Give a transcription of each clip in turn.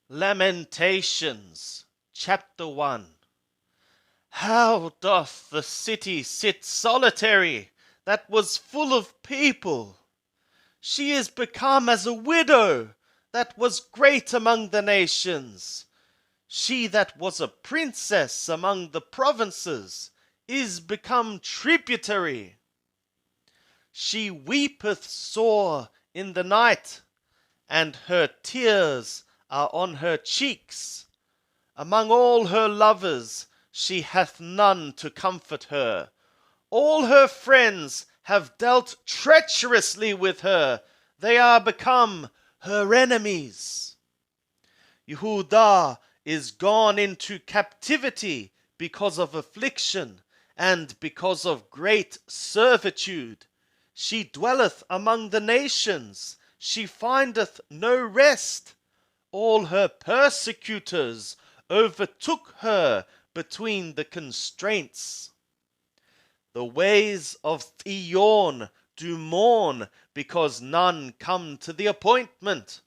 Lamentations, chapter 1. How doth the city sit solitary, that was full of people? She is become as a widow, that was great among the nations. She that was a princess among the provinces is become tributary. She weepeth sore in the night, and her tears are on her cheeks. Among all her lovers she hath none to comfort her. All her friends have dealt treacherously with her. They are become her enemies. Yehudah is gone into captivity because of affliction and because of great servitude. She dwelleth among the nations. She findeth no rest. All her persecutors overtook her between the constraints. The ways of Zion do mourn, because none come to the appointment.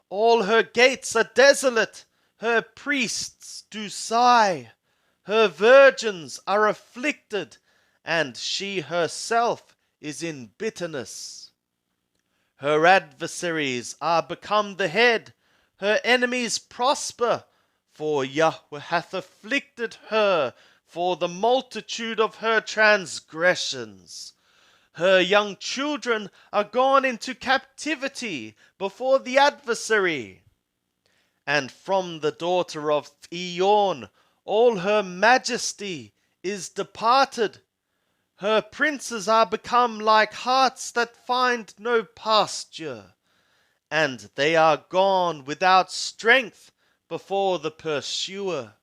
All her gates are desolate, her priests do sigh. Her virgins are afflicted, and she herself is in bitterness. Her adversaries are become the head, her enemies prosper, for Yahweh hath afflicted her for the multitude of her transgressions. Her young children are gone into captivity before the adversary. And from the daughter of Zion all her majesty is departed. Her princes are become like harts that find no pasture, and they are gone without strength before the pursuer.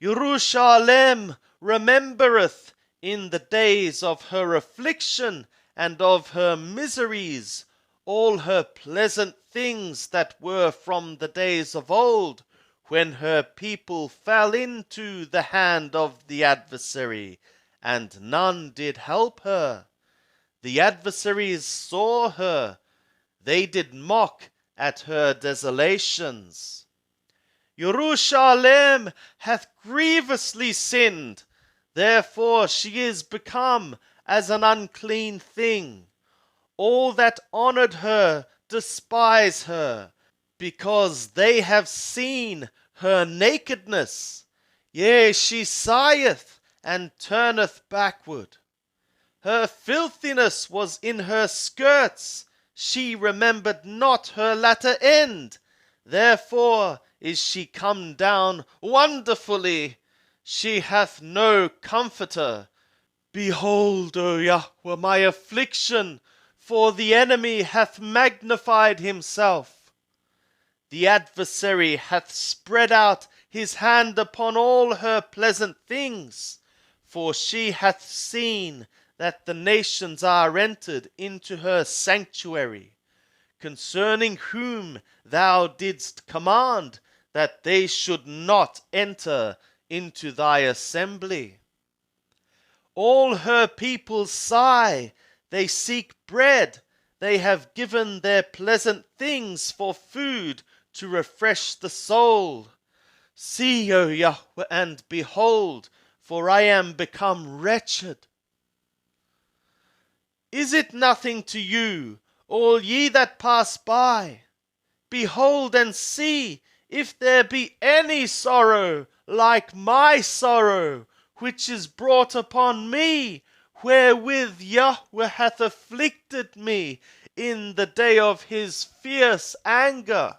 Jerusalem remembereth in the days of her affliction and of her miseries all her pleasant things that were from the days of old, when her people fell into the hand of the adversary, and none did help her. The adversaries saw her, they did mock at her desolations. Jerusalem hath grievously sinned, therefore she is become as an unclean thing. All that honored her despise her, because they have seen her nakedness. Yea, she sigheth and turneth backward. Her filthiness was in her skirts, she remembered not her latter end. Therefore is she come down wonderfully, she hath no comforter. Behold, O Yahweh, my affliction, for the enemy hath magnified himself. The adversary hath spread out his hand upon all her pleasant things, for she hath seen that the nations are entered into her sanctuary, concerning whom thou didst command that they should not enter into thy assembly. All her people sigh, they seek bread, they have given their pleasant things for food to refresh the soul. See, O Yahweh, and behold, for I am become wretched. Is it nothing to you, all ye that pass by? Behold and see if there be any sorrow like my sorrow, which is brought upon me, wherewith Yahweh hath afflicted me in the day of his fierce anger.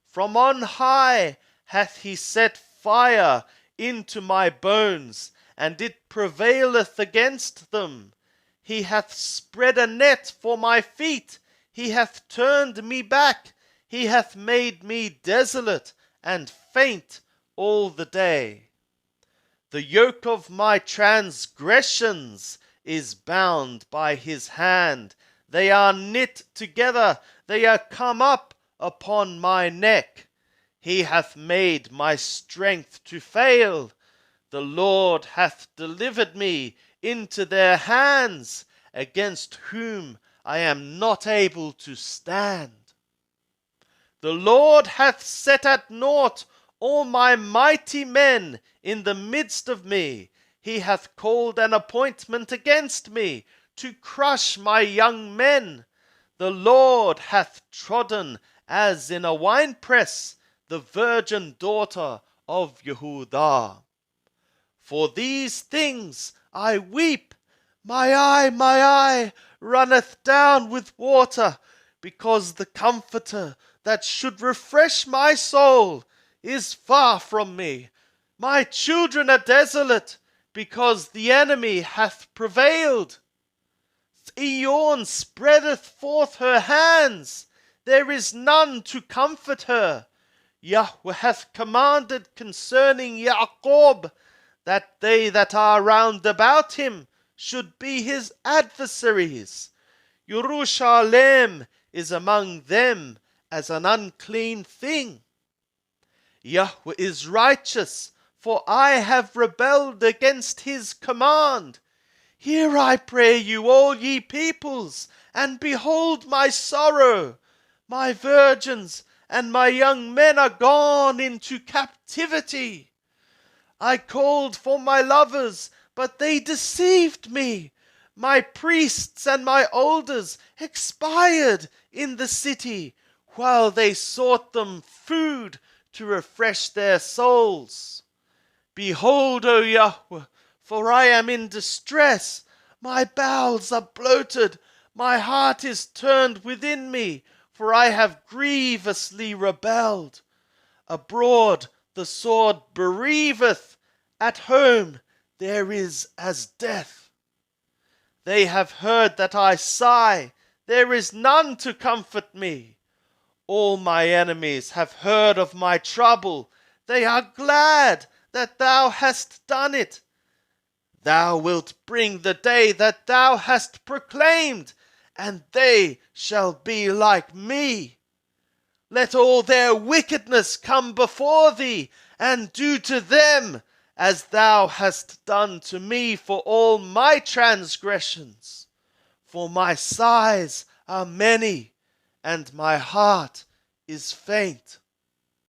From on high hath he set fire into my bones, and it prevaileth against them. He hath spread a net for my feet, he hath turned me back, he hath made me desolate and faint all the day. The yoke of my transgressions is bound by his hand, they are knit together, they are come up upon my neck. He hath made my strength to fail. The Lord hath delivered me into their hands, against whom I am not able to stand. The Lord hath set at naught all my mighty men in the midst of me. He hath called an appointment against me to crush my young men. The Lord hath trodden as in a winepress the virgin daughter of Yehudah. For these things I weep. My eye runneth down with water, because the Comforter that should refresh my soul is far from me. My children are desolate, because the enemy hath prevailed. Zion spreadeth forth her hands. There is none to comfort her. Yahweh hath commanded concerning Jacob, that they that are round about him should be his adversaries. Jerusalem is among them as an unclean thing. Yahweh is righteous, for I have rebelled against his command. Hear, I pray you, all ye peoples, and behold my sorrow. My virgins and my young men are gone into captivity. I called for my lovers, but they deceived me. My priests and my elders expired in the city, while they sought them food to refresh their souls. Behold, O Yahweh, for I am in distress. My bowels are bloated, my heart is turned within me, for I have grievously rebelled. Abroad the sword bereaveth, at home there is as death. They have heard that I sigh, there is none to comfort me. All my enemies have heard of my trouble, they are glad that thou hast done it. Thou wilt bring the day that thou hast proclaimed, and they shall be like me. Let all their wickedness come before thee, and do to them as thou hast done to me for all my transgressions. For my sighs are many, and my heart is faint.